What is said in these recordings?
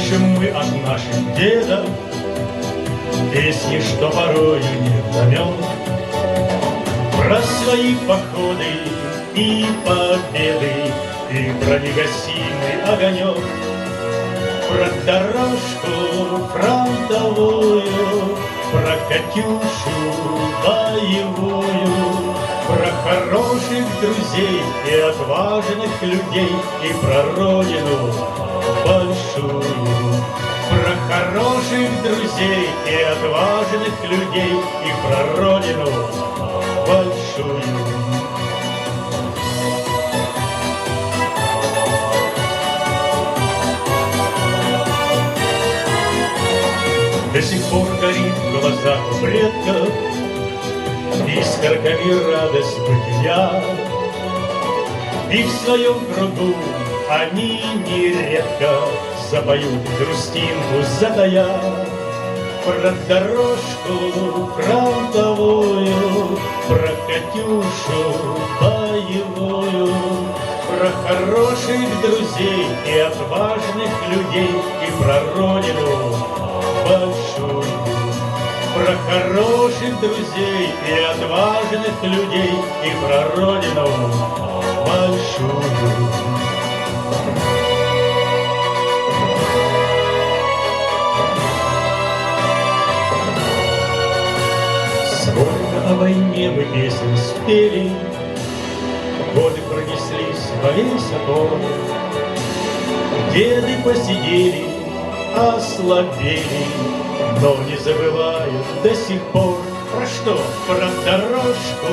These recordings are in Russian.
Слышим мы от наших дедов песни, что порою не вдомек, про свои походы и победы, и про негасимый огонек, про дорожку фронтовую, про Катюшу боевую, про хороших друзей и отважных людей, и про родину большую. Про хороших друзей и отважных людей, и про родину большую. До сих пор горит в глазах у предков искорками радость бытия, и в своем кругу они нередко запоют грустинку затая. Про дорожку фронтовую, про Катюшу боевую, про хороших друзей и отважных людей, и про родину большую. Про хороших друзей и отважных людей, и про родину большую. Сколько о войне мы песен спели, годы пронеслись во весь опор. Деды посидели, ослабели, но не забывают до сих пор. Про что? Про дорожку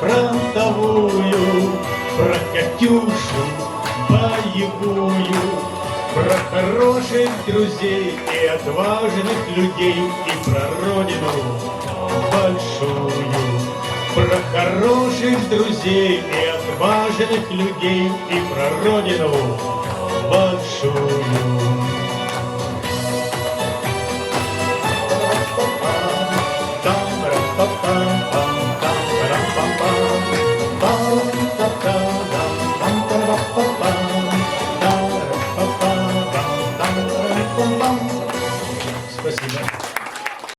фронтовую, про Катюшу боевую, про хороших друзей и отважных людей, и про родину большую. Про хороших друзей и отважных людей, и про родину большую.